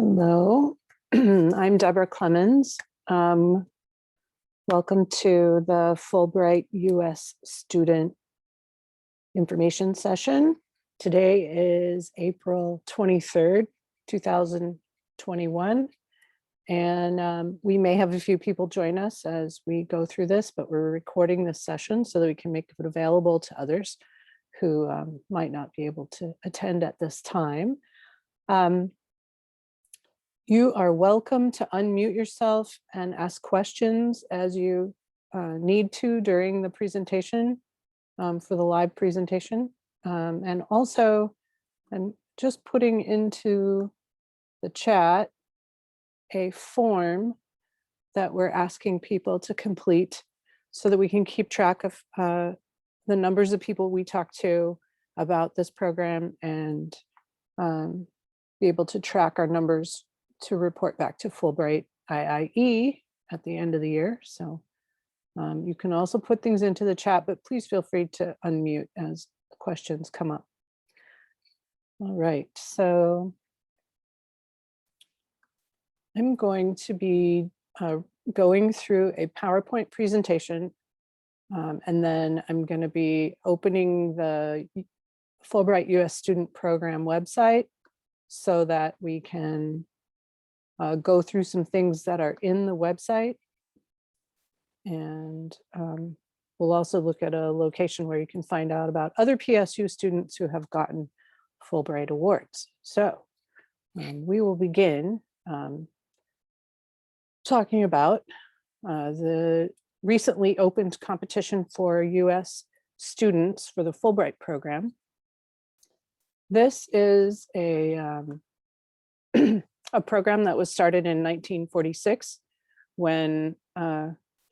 Hello, I'm Deborah Clemens. Welcome to the Fulbright U.S. Student Information Session. Today is April 23rd, 2021. And we may have a few people join us as we go through this, but we're recording this session so that we can make it available to others who might not be able to attend at this time. You are welcome to unmute yourself and ask questions as you need to during the presentation for the live presentation. And also, I'm just putting into the chat a form that we're asking people to complete so that we can keep track of the numbers of people we talk to about this program and be able to track our numbers to report back to Fulbright IIE at the end of the year. So you can also put things into the chat, but please feel free to unmute as questions come up. All right, so I'm going to be going through a PowerPoint presentation, and then I'm going to be opening the Fulbright US Student Program website so that we can go through some things that are in the website. And we'll also look at a location where you can find out about other PSU students who have gotten Fulbright awards. So we will begin talking about the recently opened competition for US students for the Fulbright program. This is a program that was started in 1946 when,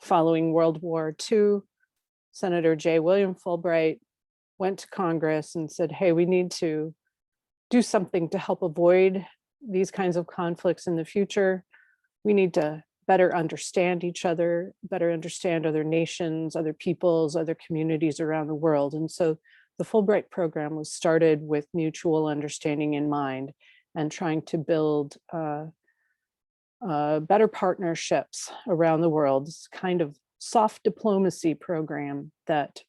following World War II, Senator J. William Fulbright went to Congress and said, hey, we need to do something to help avoid these kinds of conflicts in the future. We need to better understand each other, better understand other nations, other peoples, other communities around the world. And so the Fulbright program was started with mutual understanding in mind and trying to build better partnerships around the world. It's kind of soft diplomacy program that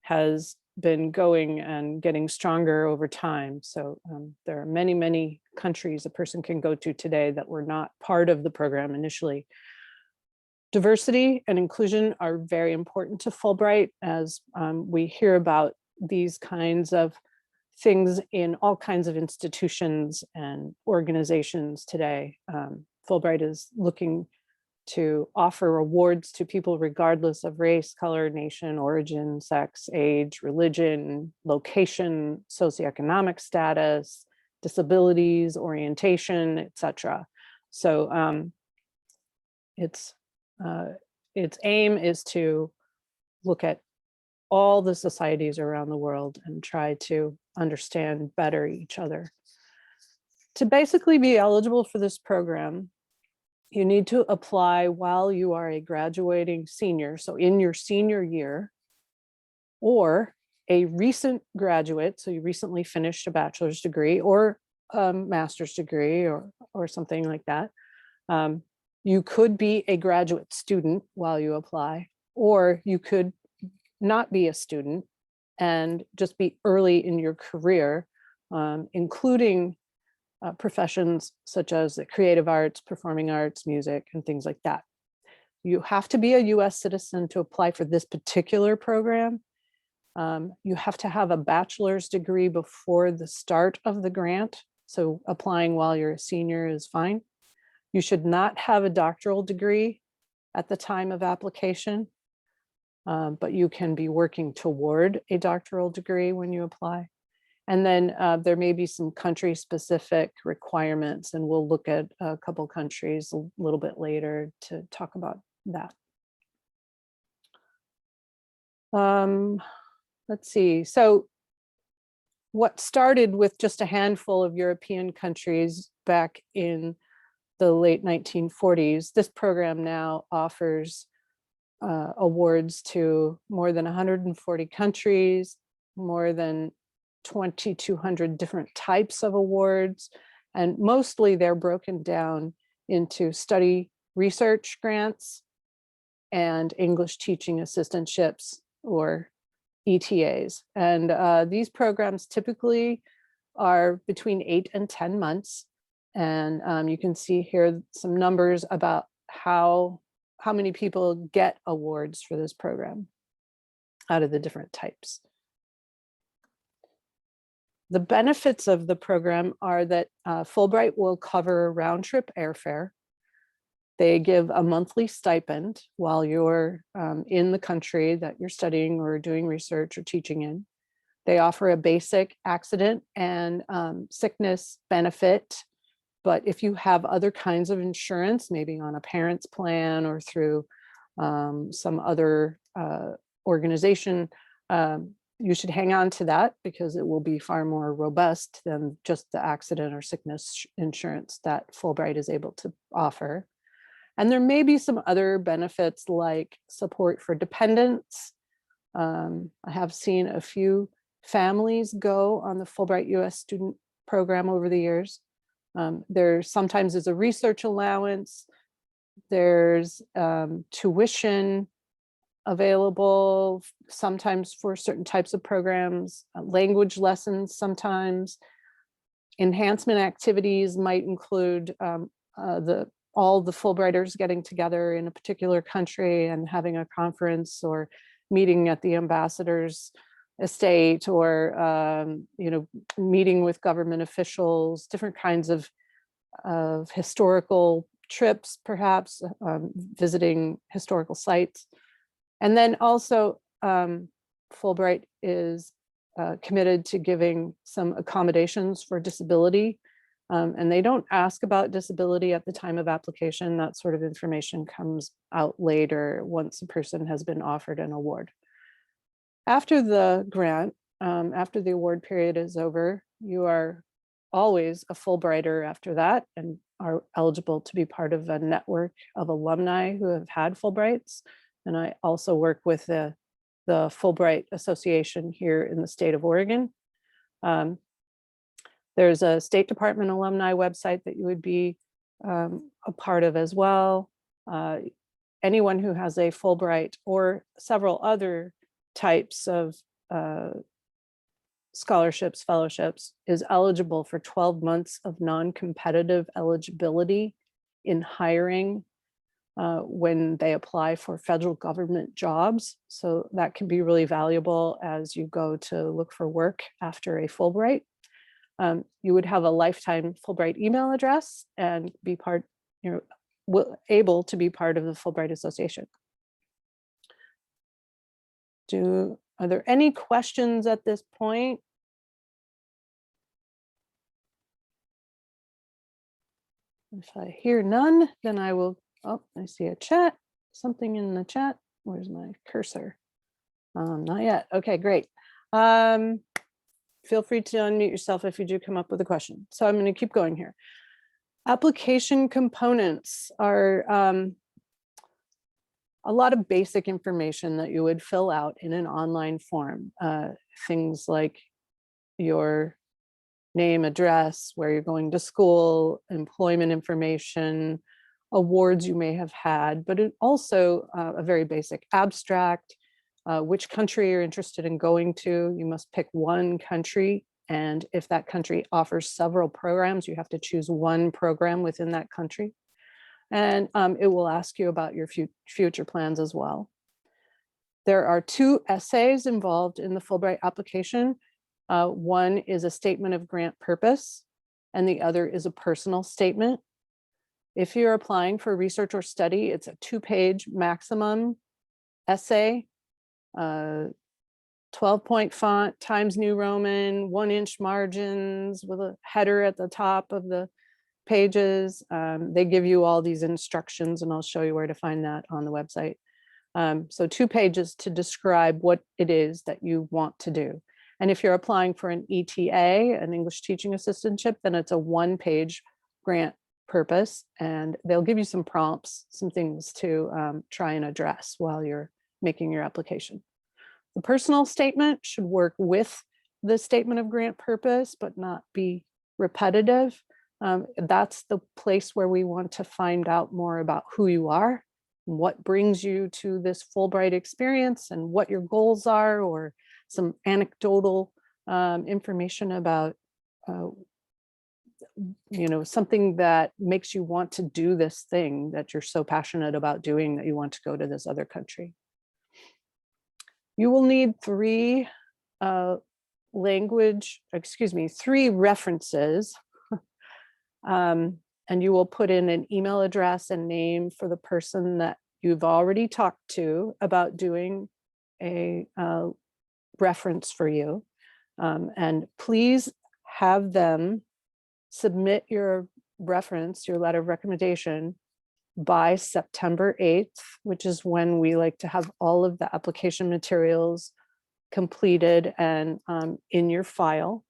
has been going and getting stronger over time. So there are many, many countries a person can go to today that were not part of the program initially. Diversity and inclusion are very important to Fulbright as we hear about these kinds of things in all kinds of institutions and organizations today. Fulbright is looking to offer awards to people regardless of race, color, nation, origin, sex, age, religion, location, socioeconomic status, disabilities, orientation, etc. So its aim is to look at all the societies around the world and try to understand better each other. To basically be eligible for this program, you need to apply while you are a graduating senior, so in your senior year, or a recent graduate, so you recently finished a bachelor's degree or a master's degree or something like that. You could be a graduate student while you apply, or you could not be a student and just be early in your career, including professions such as the creative arts, performing arts, music, and things like that. You have to be a US citizen to apply for this particular program. You have to have a bachelor's degree before the start of the grant. So applying while you're a senior is fine. You should not have a doctoral degree at the time of application. But you can be working toward a doctoral degree when you apply. And then there may be some country-specific requirements, and we'll look at a couple countries a little bit later to talk about that. Let's see. So what started with just a handful of European countries back in the late 1940s, this program now offers awards to more than 140 countries, more than 2,200 different types of awards, And mostly they're broken down into study research grants and English Teaching Assistantships, or ETAs. And these programs typically are between 8 and 10 months. And you can see here some numbers about how many people get awards for this program out of the different types. The benefits of the program are that Fulbright will cover round-trip airfare. They give a monthly stipend while you're in the country that you're studying or doing research or teaching in. They offer a basic accident and sickness benefit. But if you have other kinds of insurance, maybe on a parent's plan or through some other organization, you should hang on to that, because it will be far more robust than just the accident or sickness insurance that Fulbright is able to offer. And there may be some other benefits like support for dependents. I have seen a few families go on the Fulbright US student program over the years. There sometimes is a research allowance. There's tuition available sometimes for certain types of programs, language lessons sometimes. Enhancement activities might include all the Fulbrighters getting together in a particular country and having a conference, or meeting at the ambassador's estate, or meeting with government officials, different kinds of historical trips, perhaps visiting historical sites. And then also Fulbright is committed to giving some accommodations for disability. And they don't ask about disability at the time of application. That sort of information comes out later once a person has been offered an award. After the grant, after the award period is over, you are always a Fulbrighter after that, and are eligible to be part of a network of alumni who have had Fulbrights. And I also work with the Fulbright Association here in the state of Oregon. There's a State Department alumni website that you would be a part of as well. Anyone who has a Fulbright or several other types of scholarships, fellowships, is eligible for 12 months of non-competitive eligibility in hiring when they apply for federal government jobs. So that can be really valuable as you go to look for work after a Fulbright. You would have a lifetime Fulbright email address and be able to be part of the Fulbright Association. Are there any questions at this point? If I hear none, then I will, oh, I see a chat, something in the chat. Where's my cursor? Not yet. Okay, great. Feel free to unmute yourself if you do come up with a question. So I'm going to keep going here. Application components are a lot of basic information that you would fill out in an online form. Things like your name, address, where you're going to school, employment information, awards you may have had, but it also a very basic abstract, which country you're interested in going to. You must pick one country, and if that country offers several programs, you have to choose one program within that country. And it will ask you about your future plans as well. There are 2 essays involved in the Fulbright application. One is a statement of grant purpose, and the other is a personal statement. If you're applying for research or study, it's a 2-page maximum essay, 12-point font, Times New Roman, 1-inch margins with a header at the top of the pages. They give you all these instructions, and I'll show you where to find that on the website. So 2 pages to describe what it is that you want to do. And if you're applying for an ETA, an English Teaching Assistantship, then it's a 1-page grant purpose, and they'll give you some prompts, some things to try and address while you're making your application. The personal statement should work with the statement of grant purpose, but not be repetitive. That's the place where we want to find out more about who you are, what brings you to this Fulbright experience, and what your goals are, or some anecdotal information about something that makes you want to do this thing that you're so passionate about doing that you want to go to this other country. You will need three references. And you will put in an email address and name for the person that you've already talked to about doing a reference for you. And please have them submit your reference, your letter of recommendation, by September 8th, which is when we like to have all of the application materials completed and in your file.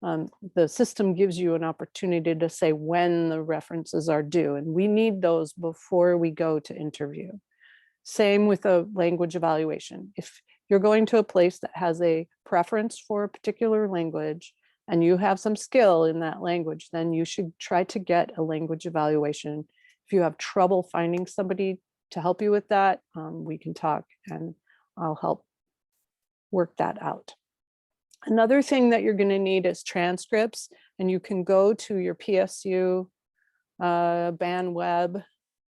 The system gives you an opportunity to say when the references are due, and we need those before we go to interview. Same with a language evaluation. If you're going to a place that has a preference for a particular language and you have some skill in that language, then you should try to get a language evaluation. If you have trouble finding somebody to help you with that, we can talk and I'll help work that out. Another thing that you're going to need is transcripts, and you can go to your PSU BanWeb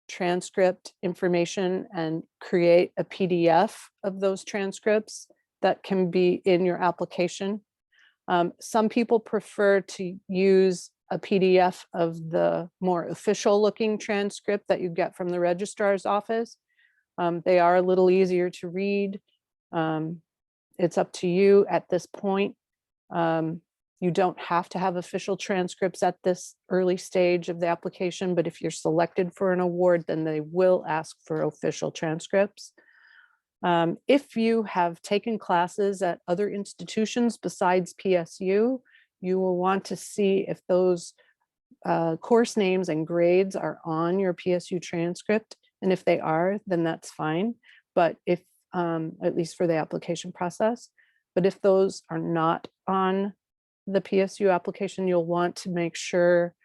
transcript information and create a PDF of those transcripts that can be in your application. Some people prefer to use a PDF of the more official looking transcript that you get from the registrar's office. They are a little easier to read. It's up to you at this point. You don't have to have official transcripts at this early stage of the application, but if you're selected for an award, then they will ask for official transcripts. If you have taken classes at other institutions besides PSU, you will want to see if those course names and grades are on your PSU transcript. And if they are, then that's fine. But if, at least for the application process, but if those are not on the PSU application, you'll want to make sure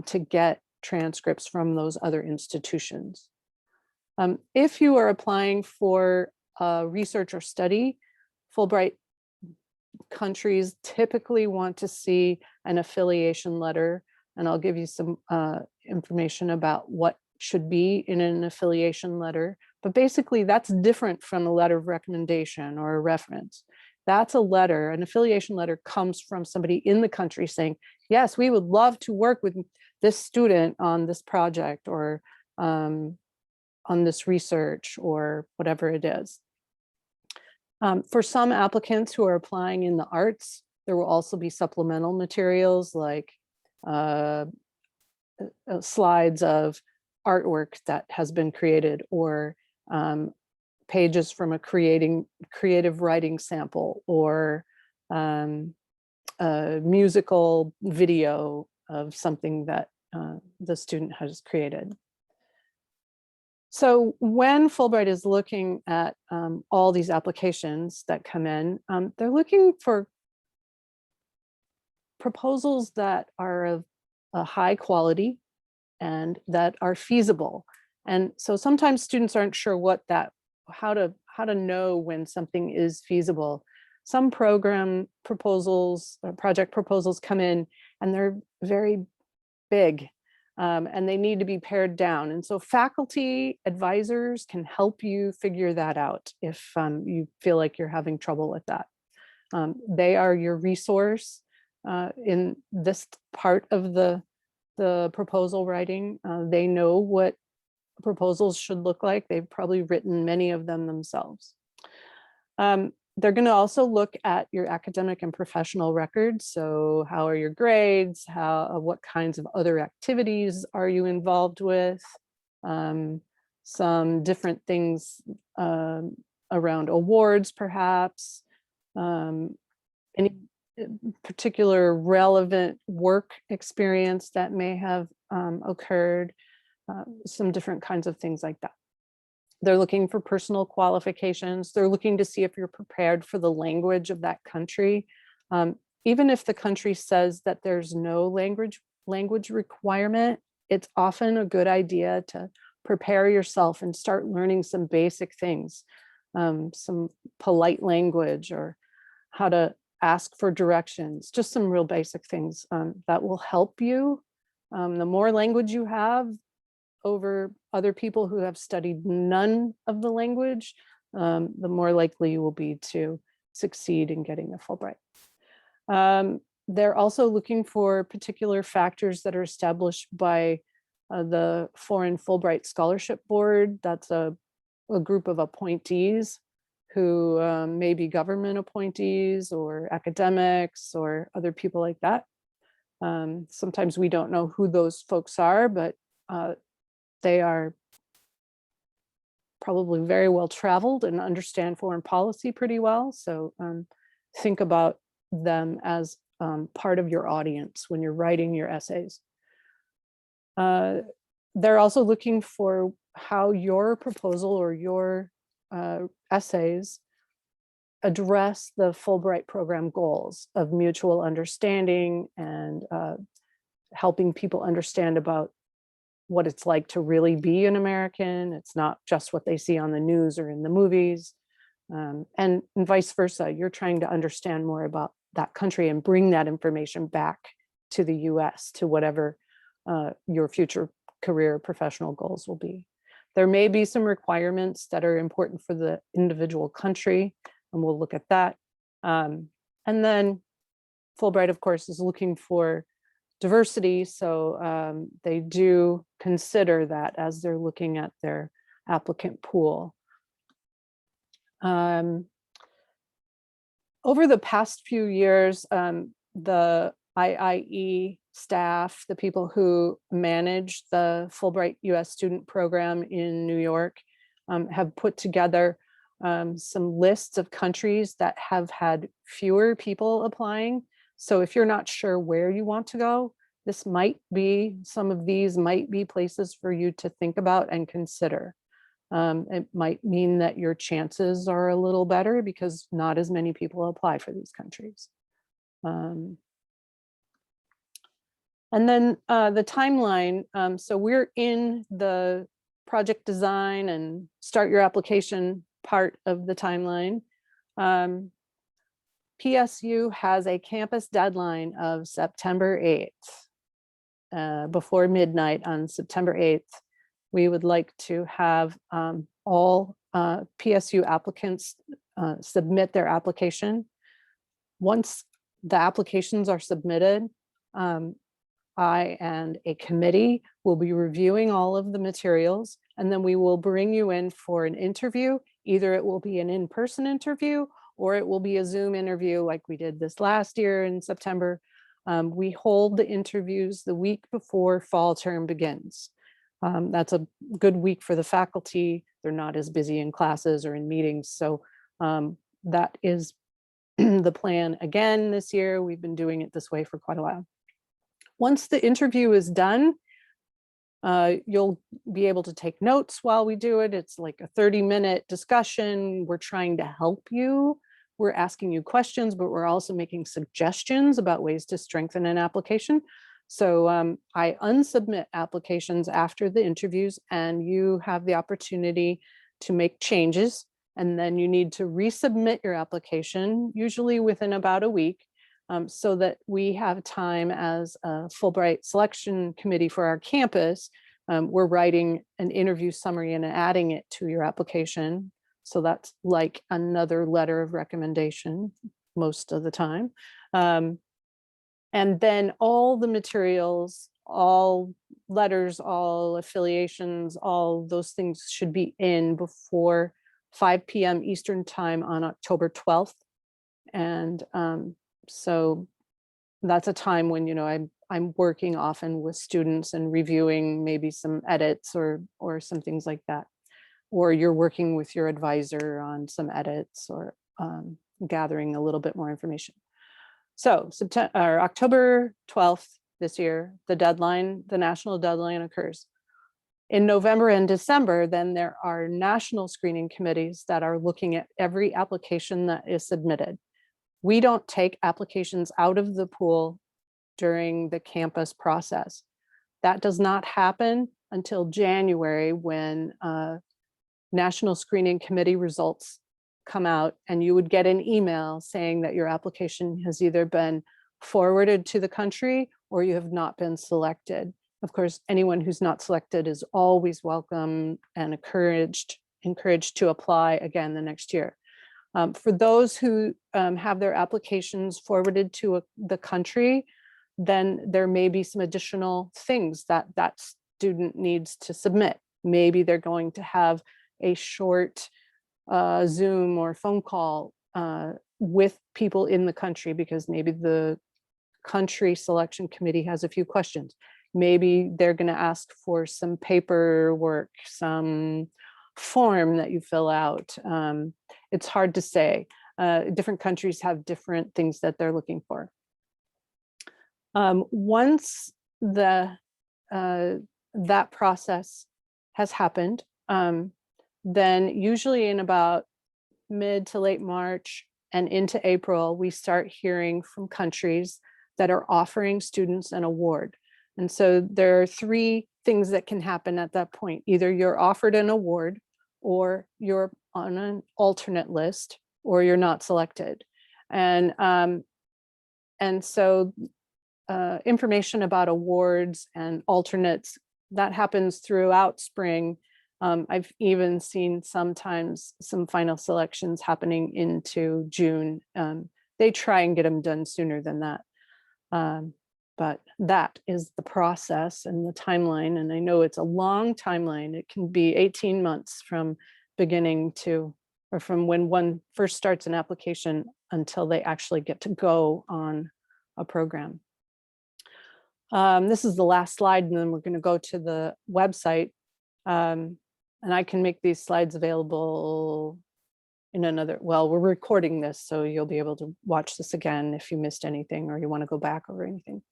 to get transcripts from those other institutions. If you are applying for research or study, Fulbright countries typically want to see an affiliation letter, and I'll give you some information about what should be in an affiliation letter. But basically, that's different from a letter of recommendation or a reference. That's a letter. An affiliation letter comes from somebody in the country saying, yes, we would love to work with this student on this project or on this research or whatever it is. For some applicants who are applying in the arts, there will also be supplemental materials like slides of artwork that has been created, or pages from a creative writing sample, or a musical video of something that the student has created. So when Fulbright is looking at all these applications that come in, they're looking for proposals that are of a high quality and that are feasible. And so sometimes students aren't sure how to know when something is feasible. Some program proposals or project proposals come in and they're very big. And they need to be pared down. And so faculty advisors can help you figure that out if you feel like you're having trouble with that. They are your resource in this part of the proposal writing. They know what proposals should look like. They've probably written many of them themselves. They're going to also look at your academic and professional records. So how are your grades? What kinds of other activities are you involved with? Some different things around awards, perhaps. Any particular relevant work experience that may have occurred. Some different kinds of things like that. They're looking for personal qualifications. They're looking to see if you're prepared for the language of that country. Even if the country says that there's no language language requirement, it's often a good idea to prepare yourself and start learning some basic things, some polite language or how to ask for directions, just some real basic things that will help you. The more language you have over other people who have studied none of the language, the more likely you will be to succeed in getting a Fulbright. They're also looking for particular factors that are established by the Foreign Fulbright Scholarship Board. That's a group of appointees who may be government appointees or academics or other people like that. Sometimes we don't know who those folks are, but they are probably very well traveled and understand foreign policy pretty well. So think about them as part of your audience when you're writing your essays. They're also looking for how your proposal or your essays address the Fulbright program goals of mutual understanding and helping people understand about what it's like to really be an American. It's not just what they see on the news or in the movies, and vice versa. You're trying to understand more about that country and bring that information back to the US, to whatever your future career professional goals will be. There may be some requirements that are important for the individual country, and we'll look at that. And then Fulbright, of course, is looking for diversity, so they do consider that as they're looking at their applicant pool. Over the past few years, the IIE staff, the people who manage the Fulbright US student program in New York, have put together some lists of countries that have had fewer people applying. So if you're not sure where you want to go, some of these might be places for you to think about and consider. It might mean that your chances are a little better because not as many people apply for these countries. And then the timeline. So we're in the project design and start your application part of the timeline. PSU has a campus deadline of September 8th. Before midnight on September 8th, we would like to have all PSU applicants submit their application. Once the applications are submitted, I and a committee will be reviewing all of the materials, and then we will bring you in for an interview. Either it will be an in-person interview or it will be a Zoom interview like we did this last year in September. We hold the interviews the week before fall term begins. That's a good week for the faculty. They're not as busy in classes or in meetings. So that is the plan again this year. We've been doing it this way for quite a while. Once the interview is done, you'll be able to take notes while we do it. It's like a 30-minute discussion. We're trying to help you. We're asking you questions, but we're also making suggestions about ways to strengthen an application. So I unsubmit applications after the interviews, and you have the opportunity to make changes. And then you need to resubmit your application, usually within about a week, so that we have time as a Fulbright selection committee for our campus. We're writing an interview summary and adding it to your application. So that's like another letter of recommendation most of the time. And then all the materials, all letters, all affiliations, all those things should be in before 5 p.m. Eastern time on October 12th. And so that's a time when, you know, I'm working often with students and reviewing maybe some edits or some things like that. Or you're working with your advisor on some edits or gathering a little bit more information. So October 12th this year, the national deadline occurs. In November and December, then there are national screening committees that are looking at every application that is submitted. We don't take applications out of the pool during the campus process. That does not happen until January when National Screening Committee results come out, and you would get an email saying that your application has either been forwarded to the country or you have not been selected. Of course, anyone who's not selected is always welcome and encouraged to apply again the next year. For those who have their applications forwarded to the country, then there may be some additional things that that student needs to submit. Maybe they're going to have a short Zoom or phone call with people in the country, because maybe the country selection committee has a few questions. Maybe they're going to ask for some paperwork, some form that you fill out. It's hard to say. Different countries have different things that they're looking for. Once that process has happened, then usually in about mid to late March and into April, we start hearing from countries that are offering students an award. And so there are three things that can happen at that point. Either you're offered an award, or you're on an alternate list, or you're not selected. And so information about awards and alternates, that happens throughout spring. I've even seen sometimes some final selections happening into June. They try and get them done sooner than that. But that is the process and the timeline. And I know it's a long timeline. It can be 18 months from beginning to, or from when one first starts an application until they actually get to go on a program. This is the last slide, and then we're going to go to the website. And I can make these slides available in another, well, we're recording this, so you'll be able to watch this again if you missed anything or you want to go back over anything.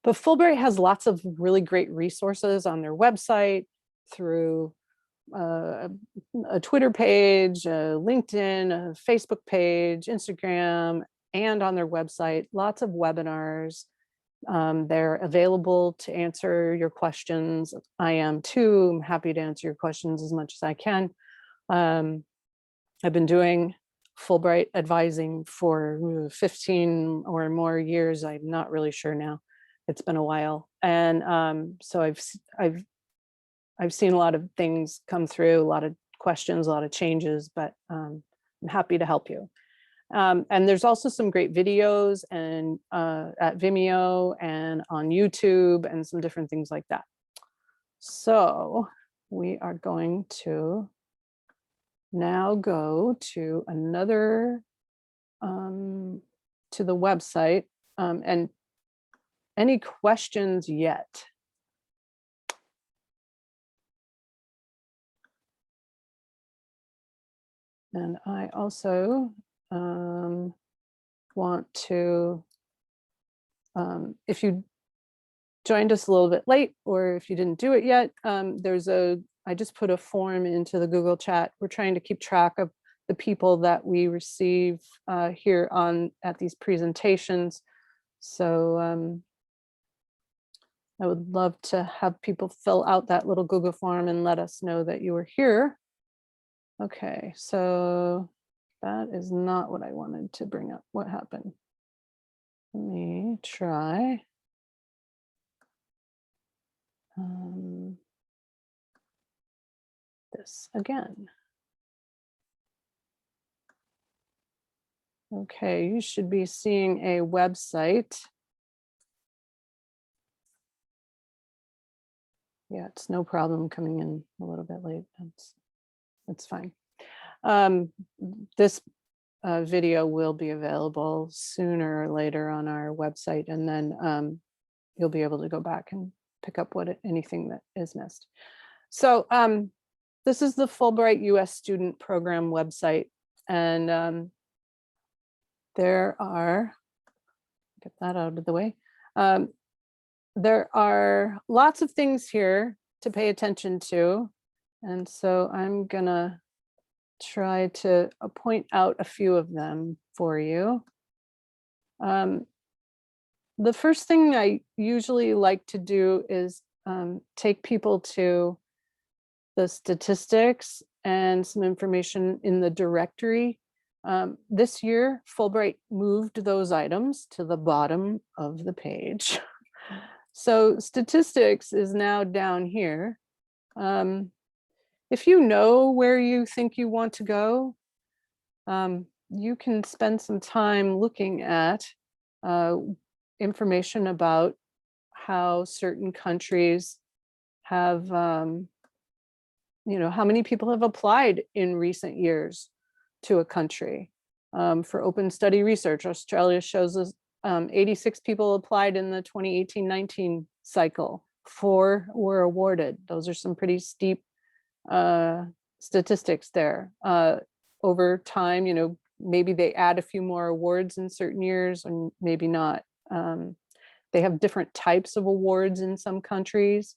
But Fulbright has lots of really great resources on their website, through a Twitter page, a LinkedIn, a Facebook page, Instagram, and on their website. Lots of webinars. They're available to answer your questions. I am too. I'm happy to answer your questions as much as I can. I've been doing Fulbright advising for 15 or more years. I'm not really sure now. It's been a while. And so I've seen a lot of things come through, a lot of questions, a lot of changes, but I'm happy to help you. And there's also some great videos and at Vimeo and on YouTube and some different things like that. So we are going to now go to another, to the website, and any questions yet? And I also want to, if you joined us a little bit late, or if you didn't do it yet, I just put a form into the Google chat. We're trying to keep track of the people that we receive here at these presentations. So I would love to have people fill out that little Google form and let us know that you were here. Okay, so that is not what I wanted to bring up. What happened? Let me try. This again. Okay, you should be seeing a website. Yeah, it's no problem coming in a little bit late. That's fine. This video will be available sooner or later on our website, and then you'll be able to go back and pick up anything that is missed. So this is the Fulbright U.S. Student Program website, and there are, get that out of the way. There are lots of things here to pay attention to. And so I'm gonna try to point out a few of them for you. The first thing I usually like to do is take people to the statistics and some information in the directory. This year, Fulbright moved those items to the bottom of the page. So statistics is now down here. If you know where you think you want to go, you can spend some time looking at information about how certain countries have, how many people have applied in recent years to a country. For open study research, Australia shows us 86 people applied in the 2018-19 cycle. 4 were awarded. Those are some pretty steep statistics there. Over time, maybe they add a few more awards in certain years and maybe not. They have different types of awards in some countries,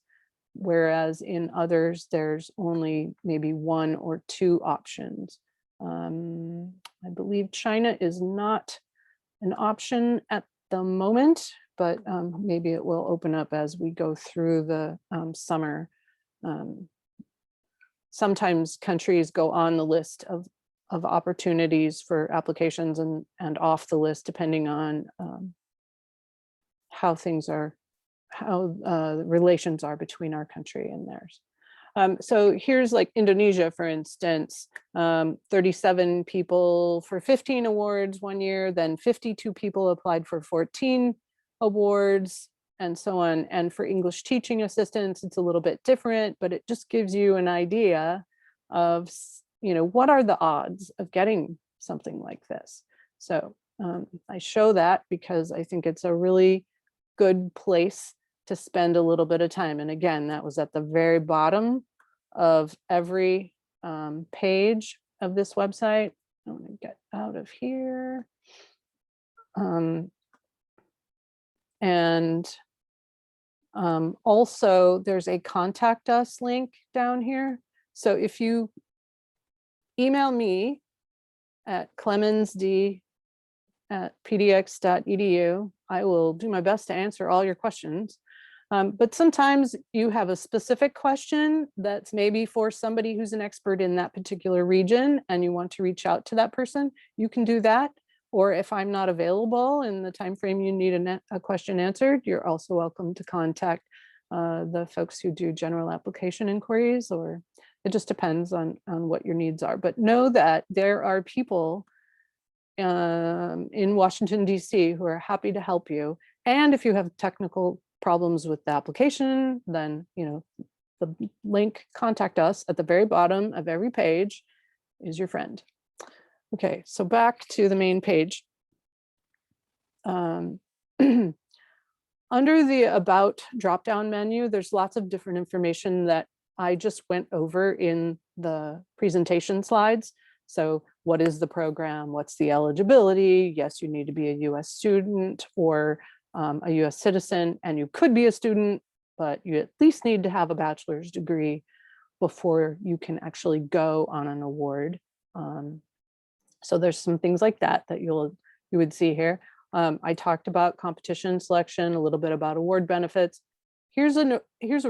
whereas in others, there's only maybe 1 or 2 options. I believe China is not an option at the moment, but maybe it will open up as we go through the summer. Sometimes countries go on the list of opportunities for applications and off the list, depending on how the relations are between our country and theirs. So here's like Indonesia, for instance, 37 people for 15 awards one year, then 52 people applied for 14 awards, and so on. And for English teaching assistants, it's a little bit different, but it just gives you an idea of, what are the odds of getting something like this. So I show that because I think it's a really good place to spend a little bit of time. And again, that was at the very bottom of every page of this website. I'm going to get out of here. Also, there's a contact us link down here. So if you email me at clemensd@pdx.edu, I will do my best to answer all your questions. But sometimes you have a specific question that's maybe for somebody who's an expert in that particular region and you want to reach out to that person, you can do that. Or if I'm not available in the time frame you need a question answered, you're also welcome to contact the folks who do general application inquiries, or it just depends on what your needs are. But know that there are people in Washington, D.C. who are happy to help you. And if you have technical problems with the application, then, the link contact us at the very bottom of every page is your friend. Okay, so back to the main page. Under the About drop-down menu, there's lots of different information that I just went over in the presentation slides. So what is the program? What's the eligibility? Yes, you need to be a US student or a US citizen, and you could be a student, but you at least need to have a bachelor's degree before you can actually go on an award. So there's some things like that you would see here. I talked about competition selection, a little bit about award benefits. Here's a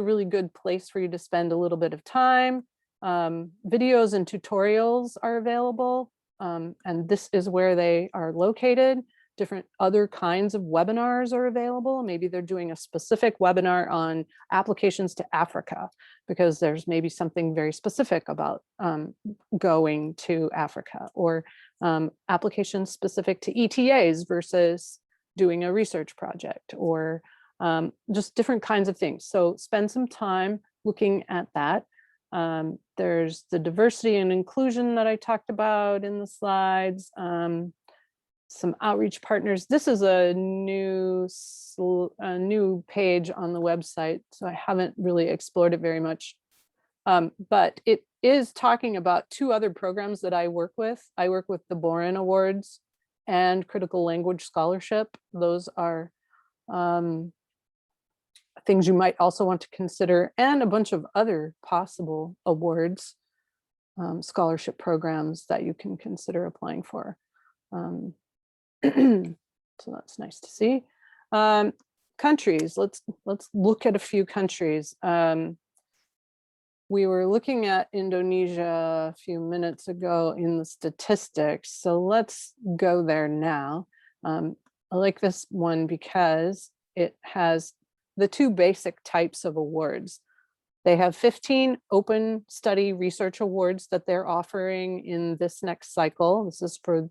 really good place for you to spend a little bit of time. Videos and tutorials are available, and this is where they are located. Different other kinds of webinars are available. Maybe they're doing a specific webinar on applications to Africa, because there's maybe something very specific about going to Africa, or applications specific to ETAs versus doing a research project, or just different kinds of things. So spend some time looking at that. There's the diversity and inclusion that I talked about in the slides. Some outreach partners. This is a new page on the website, so I haven't really explored it very much. But it is talking about 2 other programs that I work with. I work with the Boren Awards and Critical Language Scholarship. Those are things you might also want to consider, and a bunch of other possible awards, scholarship programs that you can consider applying for. So that's nice to see. Countries, let's look at a few countries. We were looking at Indonesia a few minutes ago in the statistics, so let's go there now. I like this one because it has the two basic types of awards. They have 15 open study research awards that they're offering in this next cycle. This is for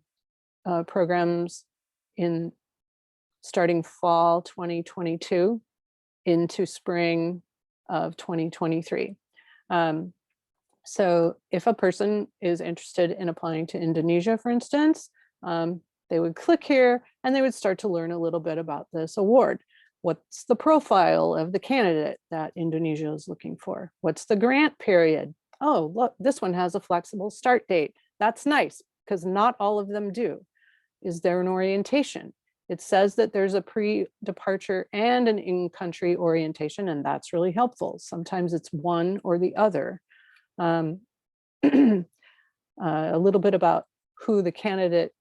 programs in starting fall 2022 into spring of 2023. So if a person is interested in applying to Indonesia, for instance, they would click here and they would start to learn a little bit about this award. What's the profile of the candidate that Indonesia is looking for? What's the grant period? Oh, look, this one has a flexible start date. That's nice because not all of them do. Is there an orientation? It says that there's a pre-departure and an in-country orientation, and that's really helpful. Sometimes it's one or the other. A little bit about who the candidate,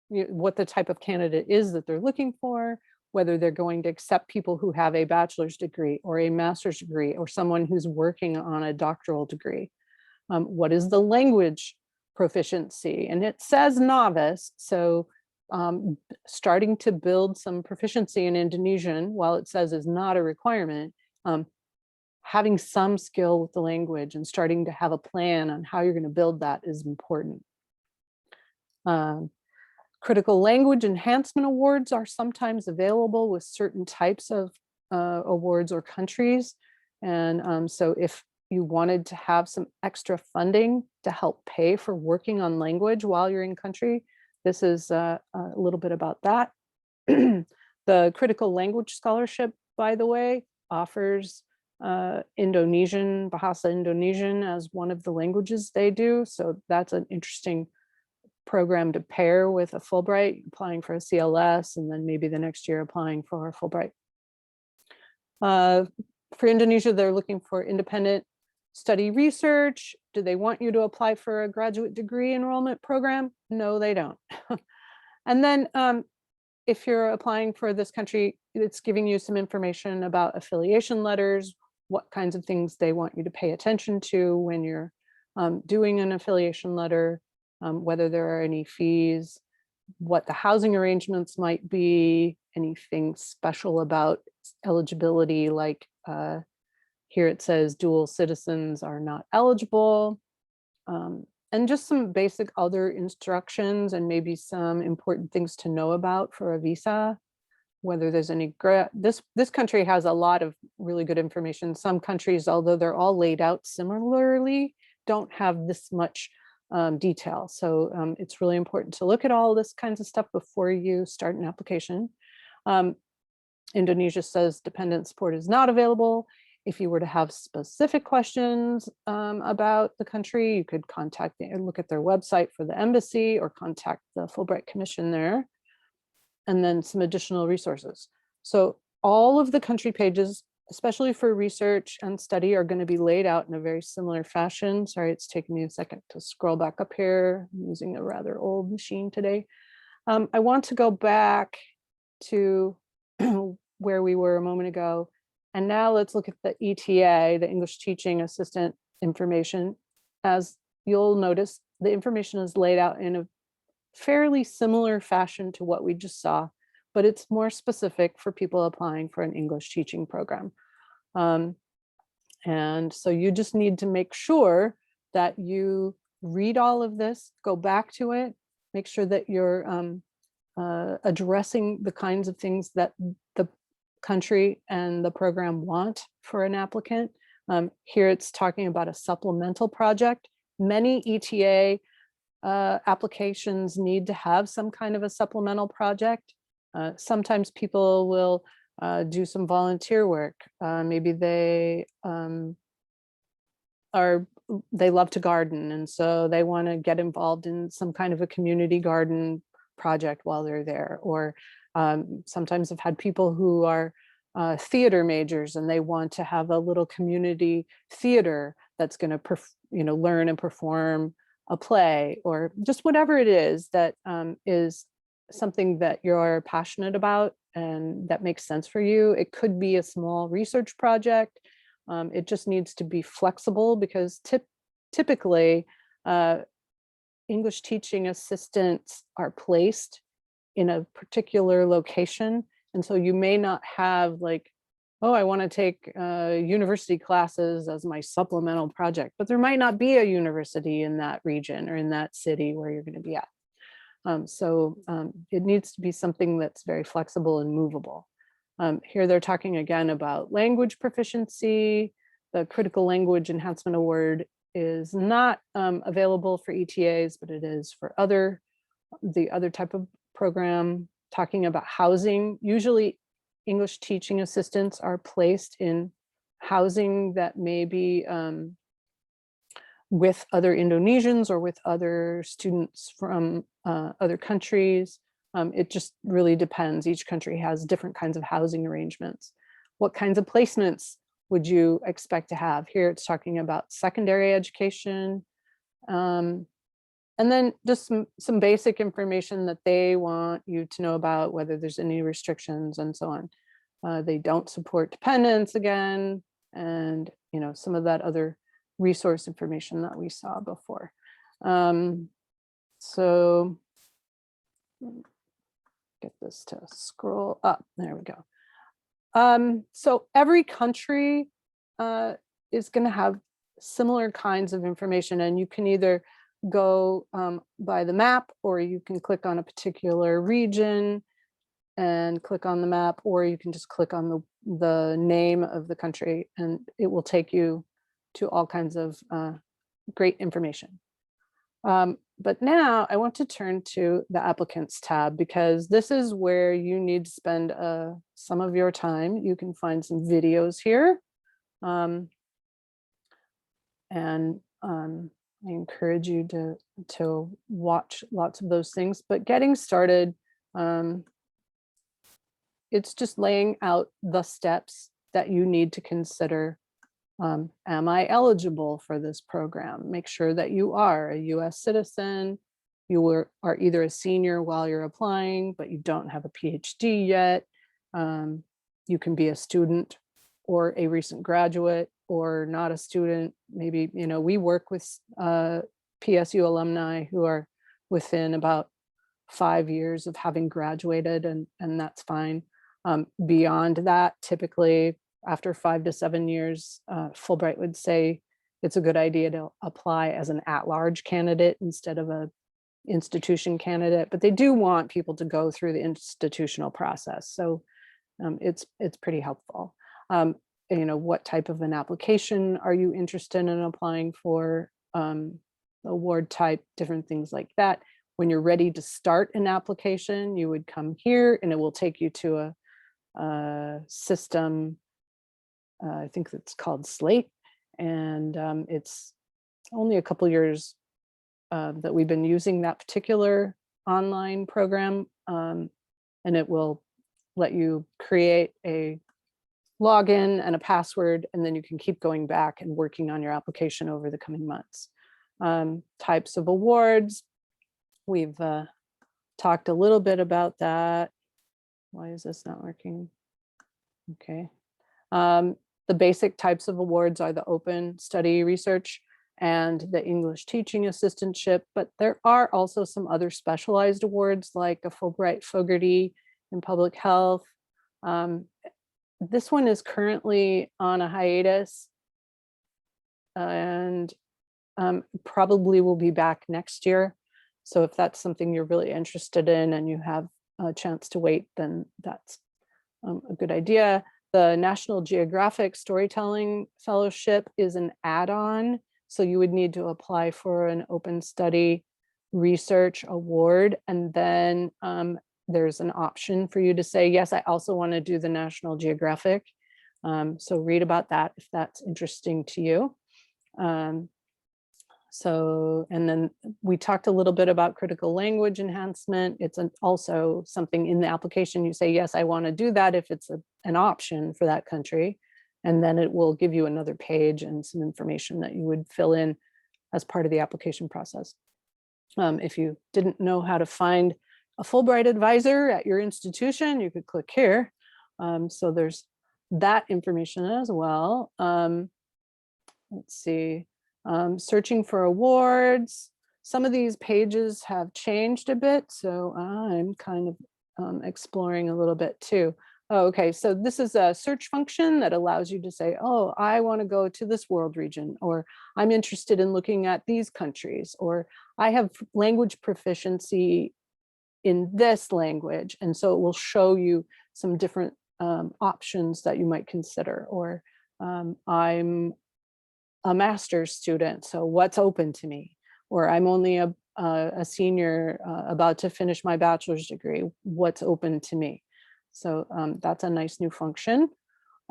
what the type of candidate is that they're looking for, whether they're going to accept people who have a bachelor's degree or a master's degree or someone who's working on a doctoral degree. What is the language proficiency? And it says novice, so starting to build some proficiency in Indonesian, while it says is not a requirement, having some skill with the language and starting to have a plan on how you're going to build that is important. Critical language enhancement awards are sometimes available with certain types of awards or countries. And so if you wanted to have some extra funding to help pay for working on language while you're in country, this is a little bit about that. The Critical Language Scholarship, by the way, offers Indonesian, Bahasa Indonesian as one of the languages they do. So that's an interesting program to pair with a Fulbright, applying for a CLS, and then maybe the next year applying for a Fulbright. For Indonesia, they're looking for independent study research. Do they want you to apply for a graduate degree enrollment program? No, they don't. And then if you're applying for this country, it's giving you some information about affiliation letters, what kinds of things they want you to pay attention to when you're doing an affiliation letter, whether there are any fees, what the housing arrangements might be, anything special about eligibility, like here it says dual citizens are not eligible, and just some basic other instructions and maybe some important things to know about for a visa, whether there's any this country has a lot of really good information. Some countries, although they're all laid out similarly, don't have this much detail. So it's really important to look at all this kinds of stuff before you start an application. Indonesia says dependent support is not available. If you were to have specific questions about the country, you could contact and look at their website for the embassy or contact the Fulbright Commission there. And then some additional resources. So all of the country pages, especially for research and study, are going to be laid out in a very similar fashion. Sorry, it's taking me a second to scroll back up here. I'm using a rather old machine today. I want to go back to where we were a moment ago. And now let's look at the ETA, the English Teaching Assistant information. As you'll notice, the information is laid out in a fairly similar fashion to what we just saw, but it's more specific for people applying for an English teaching program. And so you just need to make sure that you read all of this, go back to it, make sure that you're addressing the kinds of things that the country and the program want for an applicant. Here it's talking about a supplemental project. Many ETA applications need to have some kind of a supplemental project. Sometimes people will do some volunteer work. Maybe they love to garden, and so they want to get involved in some kind of a community garden project while they're there. Or sometimes I've had people who are theater majors and they want to have a little community theater that's going to learn and perform a play, or just whatever it is that is something that you're passionate about and that makes sense for you. It could be a small research project. It just needs to be flexible because typically English teaching assistants are placed in a particular location. And so you may not have like, oh, I want to take university classes as my supplemental project, but there might not be a university in that region or in that city where you're going to be at. So it needs to be something that's very flexible and movable. Here they're talking again about language proficiency. The Critical Language Enhancement Award is not available for ETAs, but it is for the other type of program. Talking about housing, usually English teaching assistants are placed in housing that may be with other Indonesians or with other students from other countries. It just really depends. Each country has different kinds of housing arrangements. What kinds of placements would you expect to have? Here it's talking about secondary education. And then just some basic information that they want you to know about, whether there's any restrictions and so on. They don't support dependents again, and some of that other resource information that we saw before. So get this to scroll up. There we go. So every country is going to have similar kinds of information, and you can either go by the map, or you can click on a particular region and click on the map, or you can just click on the name of the country and it will take you to all kinds of great information. But now I want to turn to the applicants tab, because this is where you need to spend some of your time. You can find some videos here. I encourage you to watch lots of those things, but getting started, it's just laying out the steps that you need to consider. Am I eligible for this program? Make sure that you are a US citizen. You are either a senior while you're applying, but you don't have a PhD yet. You can be a student or a recent graduate, or not a student. Maybe, we work with PSU alumni who are within about 5 years of having graduated, and that's fine. Beyond that, typically after 5 to 7 years, Fulbright would say it's a good idea to apply as an at-large candidate instead of a institution candidate, but they do want people to go through the institutional process. So it's pretty helpful. What type of an application are you interested in applying for? Award type, different things like that. When you're ready to start an application, you would come here and it will take you to a system. I think it's called Slate, and it's only a couple years that we've been using that particular online program, and it will let you create a login and a password, and then you can keep going back and working on your application over the coming months. Types of awards, we've talked a little bit about that. Why is this not working? Okay. The basic types of awards are the Open Study Research and the English Teaching Assistantship, but there are also some other specialized awards like a Fulbright Fogarty in public health. This one is currently on a hiatus and probably will be back next year. So if that's something you're really interested in and you have a chance to wait, then that's a good idea. The National Geographic Storytelling Fellowship is an add-on. So you would need to apply for an Open Study Research Award. And then there's an option for you to say, yes, I also want to do the National Geographic. So read about that if that's interesting to you. And then we talked a little bit about critical language enhancement. It's also something in the application. You say, yes, I want to do that if it's an option for that country. And then it will give you another page and some information that you would fill in as part of the application process. If you didn't know how to find a Fulbright advisor at your institution, you could click here. So there's that information as well. Let's see, searching for awards. Some of these pages have changed a bit, so I'm kind of exploring a little bit too. Oh, okay, so this is a search function that allows you to say, oh, I want to go to this world region, or I'm interested in looking at these countries, or I have language proficiency in this language. And so it will show you some different options that you might consider, or I'm a master's student, so what's open to me? Or I'm only a senior about to finish my bachelor's degree, what's open to me? So that's a nice new function,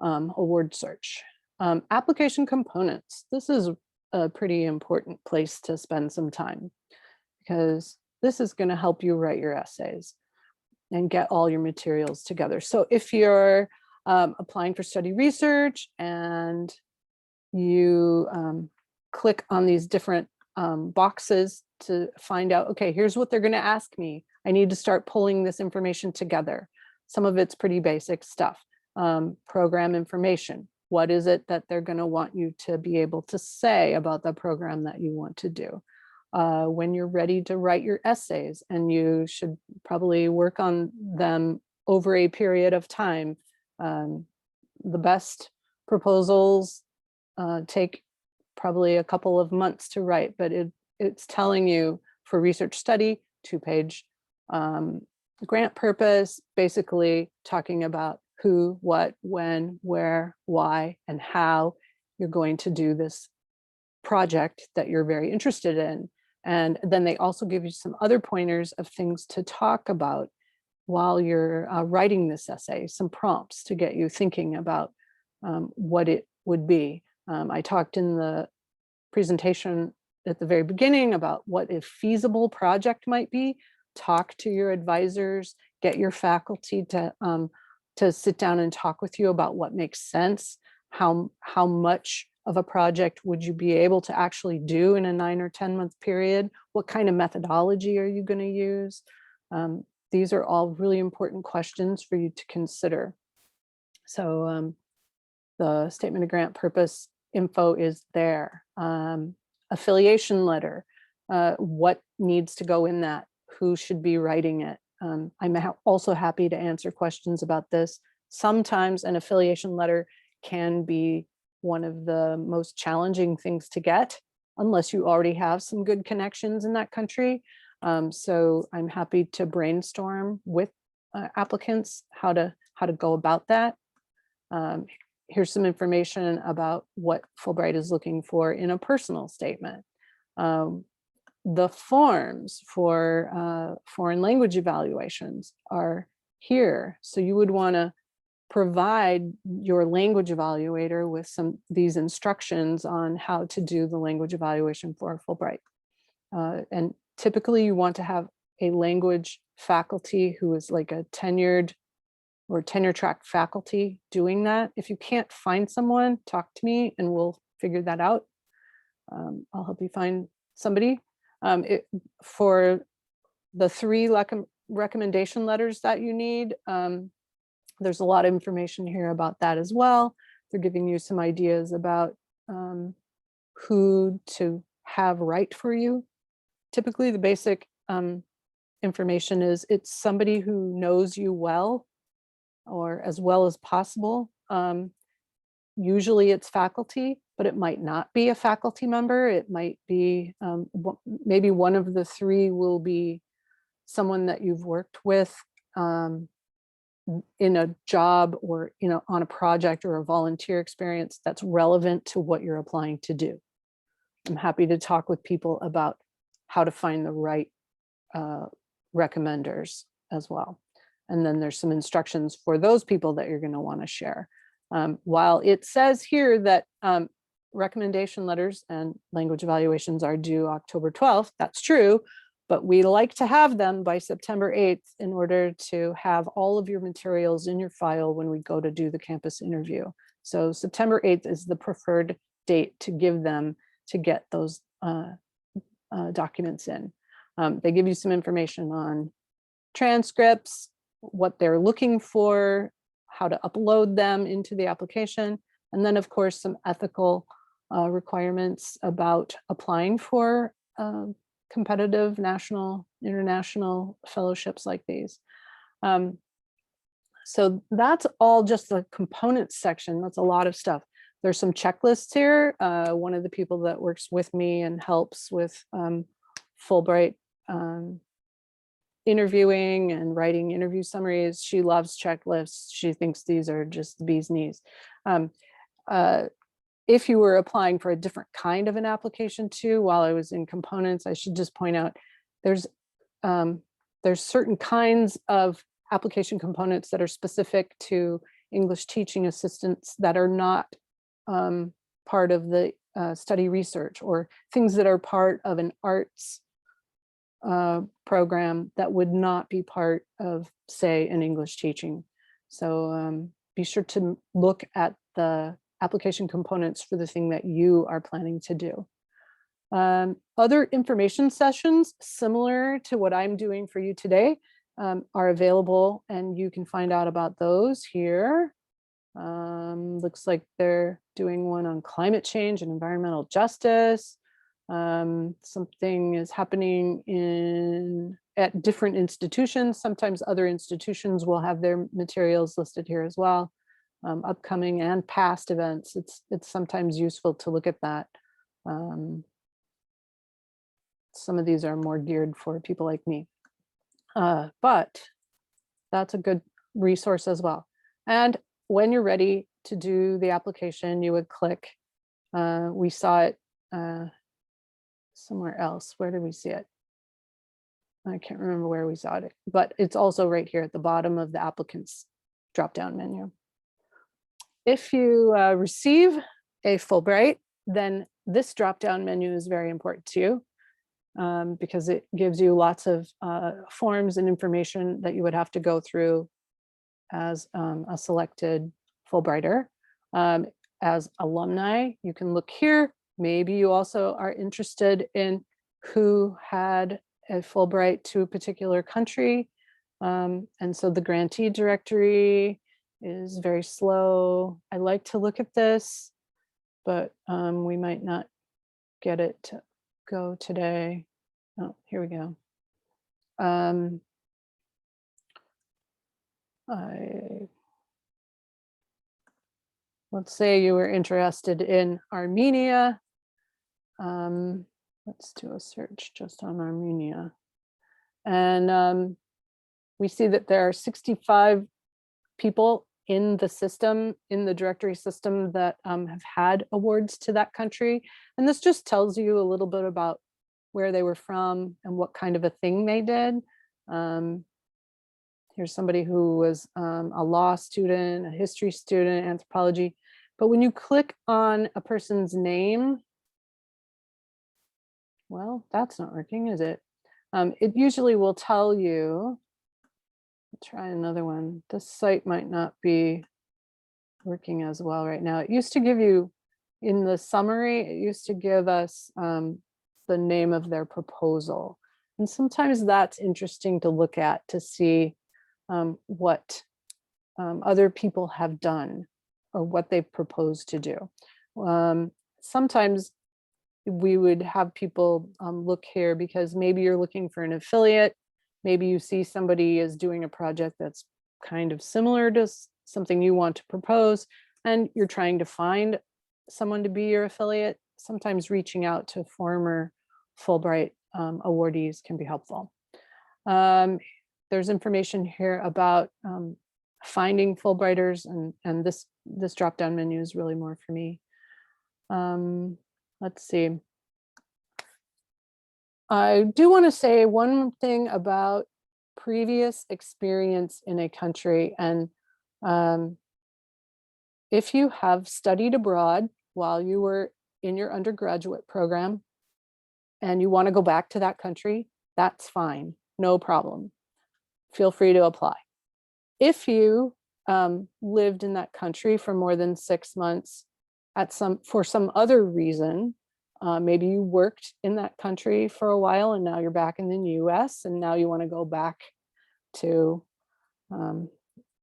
award search. Application components. This is a pretty important place to spend some time, because this is going to help you write your essays and get all your materials together. So if you're applying for study research and you click on these different boxes to find out, okay, here's what they're going to ask me. I need to start pulling this information together. Some of it's pretty basic stuff. Program information. What is it that they're going to want you to be able to say about the program that you want to do? When you're ready to write your essays, and you should probably work on them over a period of time. The best proposals take probably a couple of months to write, but it's telling you for research study, 2-page grant purpose, basically talking about who, what, when, where, why, and how you're going to do this project that you're very interested in. And then they also give you some other pointers of things to talk about while you're writing this essay, some prompts to get you thinking about what it would be. I talked in the presentation at the very beginning about what a feasible project might be. Talk to your advisors, get your faculty to sit down and talk with you about what makes sense. How much of a project would you be able to actually do in a 9 or 10 month period? What kind of methodology are you going to use? These are all really important questions for you to consider. So the statement of grant purpose info is there. Affiliation letter, what needs to go in that? Who should be writing it? I'm also happy to answer questions about this. Sometimes an affiliation letter can be one of the most challenging things to get, unless you already have some good connections in that country. So I'm happy to brainstorm with applicants how to go about that. Here's some information about what Fulbright is looking for in a personal statement. The forms for foreign language evaluations are here. So you would want to provide your language evaluator with these instructions on how to do the language evaluation for Fulbright. And typically you want to have a language faculty who is like a tenured or tenure track faculty doing that. If you can't find someone, talk to me and we'll figure that out. I'll help you find somebody. For the 3 recommendation letters that you need, there's a lot of information here about that as well. They're giving you some ideas about who to have write for you. Typically, the basic information is it's somebody who knows you well, or as well as possible. Usually it's faculty, but it might not be a faculty member. It might be, maybe one of the 3 will be someone that you've worked with in a job or on a project or a volunteer experience that's relevant to what you're applying to do. I'm happy to talk with people about how to find the right recommenders as well. And then there's some instructions for those people that you're going to want to share. While it says here that recommendation letters and language evaluations are due October 12th, that's true, but we like to have them by September 8th in order to have all of your materials in your file when we go to do the campus interview. So September 8th is the preferred date to give them to get those documents in. They give you some information on transcripts, what they're looking for, how to upload them into the application, and then of course some ethical requirements about applying for competitive national, international fellowships like these. So that's all just the components section. That's a lot of stuff. There's some checklists here. One of the people that works with me and helps with Fulbright interviewing and writing interview summaries, she loves checklists. She thinks these are just the bee's knees. If you were applying for a different kind of an application too, while I was in components, I should just point out there's certain kinds of application components that are specific to English teaching assistants that are not part of the study research, or things that are part of an arts program that would not be part of, say, an English teaching. So be sure to look at the application components for the thing that you are planning to do. Other information sessions similar to what I'm doing for you today are available, and you can find out about those here. Looks like they're doing one on climate change and environmental justice. Something is happening at different institutions. Sometimes other institutions will have their materials listed here as well. Upcoming and past events. It's sometimes useful to look at that. Some of these are more geared for people like me. But that's a good resource as well. And when you're ready to do the application, you would click. We saw it somewhere else. Where did we see it? I can't remember where we saw it, but it's also right here at the bottom of the applicants drop-down menu. If you receive a Fulbright, then this drop-down menu is very important to you. Because it gives you lots of forms and information that you would have to go through as a selected Fulbrighter. As alumni, you can look here. Maybe you also are interested in who had a Fulbright to a particular country. And so the grantee directory is very slow. I like to look at this, but we might not get it to go today. Oh, here we go. Let's say you were interested in Armenia. Let's do a search just on Armenia. And we see that there are 65 people in the system, in the directory system, that have had awards to that country. And this just tells you a little bit about where they were from and what kind of a thing they did. Here's somebody who was a law student, a history student, anthropology. But when you click on a person's name, well, that's not working, is it? It usually will tell you, try another one. This site might not be working as well right now. It used to give you, in the summary, it used to give us the name of their proposal. And sometimes that's interesting to look at to see what other people have done or what they've proposed to do. Sometimes we would have people look here because maybe you're looking for an affiliate. Maybe you see somebody is doing a project that's kind of similar to something you want to propose, and you're trying to find someone to be your affiliate. Sometimes reaching out to former Fulbright awardees can be helpful. There's information here about finding Fulbrighters, and this drop-down menu is really more for me. Let's see. I do want to say one thing about previous experience in a country. And if you have studied abroad while you were in your undergraduate program and you want to go back to that country, that's fine, no problem. Feel free to apply. If you lived in that country for more than 6 months for some other reason, maybe you worked in that country for a while and now you're back in the US and now you want to go back to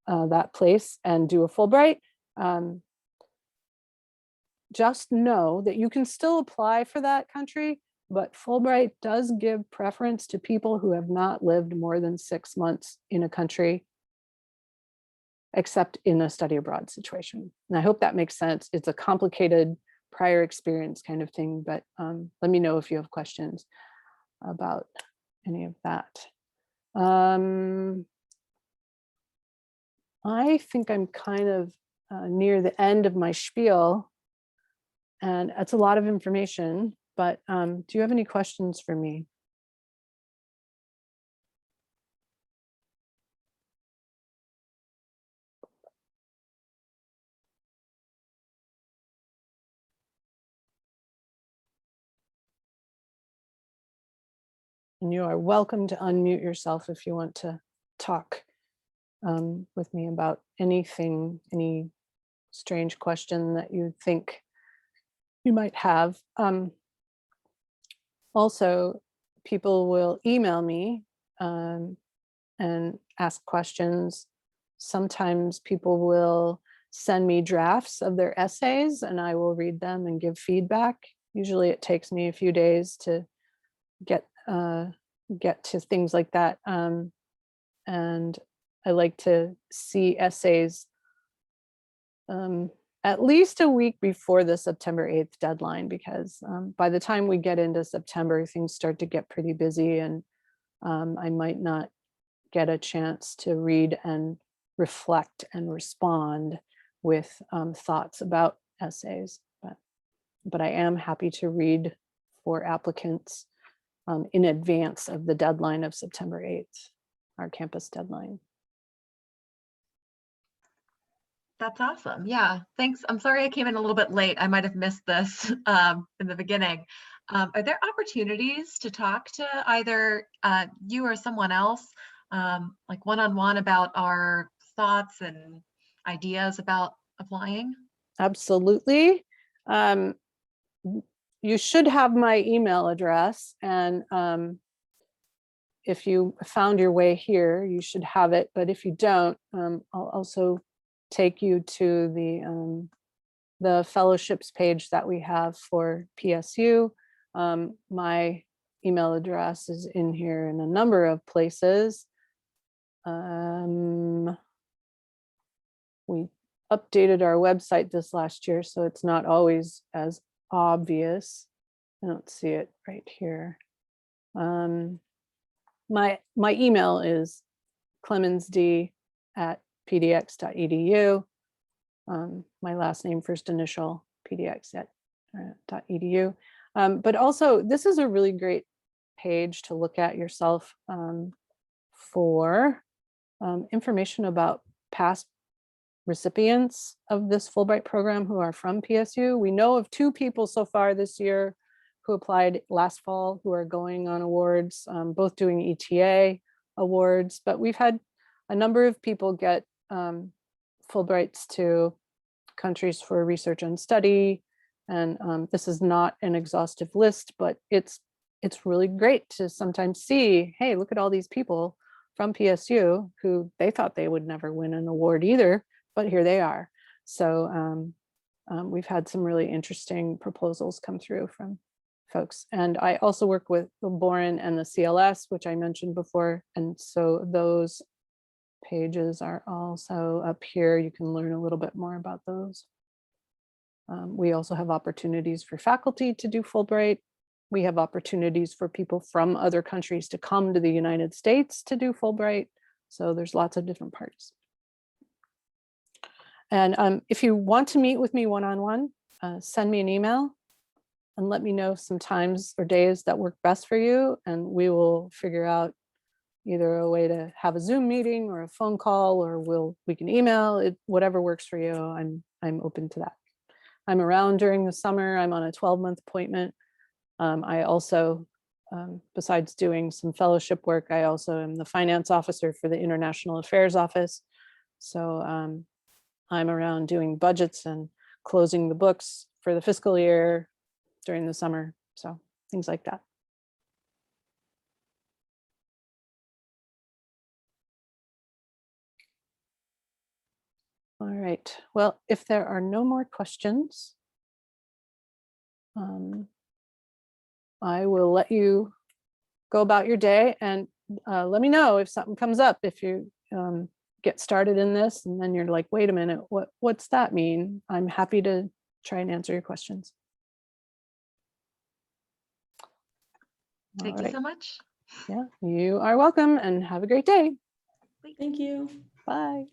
that place and do a Fulbright, just know that you can still apply for that country, but Fulbright does give preference to people who have not lived more than 6 months in a country, except in a study abroad situation. And I hope that makes sense. It's a complicated prior experience kind of thing, but let me know if you have questions about any of that. I think I'm kind of near the end of my spiel, and that's a lot of information, but do you have any questions for me? And you are welcome to unmute yourself if you want to talk with me about anything, any strange question that you think you might have. Also, people will email me and ask questions. Sometimes people will send me drafts of their essays and I will read them and give feedback. Usually it takes me a few days to get to things like that. And I like to see essays at least a week before the September 8th deadline, because by the time we get into September, things start to get pretty busy and I might not get a chance to read and reflect and respond with thoughts about essays. But I am happy to read for applicants in advance of the deadline of September 8th, our campus deadline. That's awesome. Yeah, thanks. I'm sorry I came in a little bit late. I might have missed this in the beginning. Are there opportunities to talk to either you or someone else, like one-on-one about our thoughts and ideas about applying? Absolutely. You should have my email address, and if you found your way here, you should have it. But if you don't, I'll also take you to the fellowships page that we have for PSU. My email address is in here in a number of places. We updated our website this last year, so it's not always as obvious. I don't see it right here. My email is clemensd@pdx.edu. My last name, first initial, pdx.edu. But also, this is a really great page to look at yourself for information about past recipients of this Fulbright program who are from PSU. We know of 2 people so far this year who applied last fall who are going on awards, both doing ETA awards, but we've had a number of people get Fulbrights to countries for research and study. And this is not an exhaustive list, but it's really great to sometimes see, hey, look at all these people from PSU who they thought they would never win an award either, but here they are. So we've had some really interesting proposals come through from folks. And I also work with the Boren and the CLS, which I mentioned before. And so those pages are also up here. You can learn a little bit more about those. We also have opportunities for faculty to do Fulbright. We have opportunities for people from other countries to come to the United States to do Fulbright. So there's lots of different parts. And if you want to meet with me one-on-one, send me an email and let me know some times or days that work best for you. And we will figure out either a way to have a Zoom meeting or a phone call, or we can email it, whatever works for you. I'm open to that. I'm around during the summer. I'm on a 12-month appointment. I also, besides doing some fellowship work, I also am the finance officer for the International Affairs Office. So I'm around doing budgets and closing the books for the fiscal year during the summer. So things like that. right. Well, if there are no more questions, I will let you go about your day, and let me know if something comes up, if you get started in this and then you're like, wait a minute, what's that mean? I'm happy to try and answer your questions. Thank All you right. so much. Yeah, you are welcome, and have a great day. Thank you. Bye.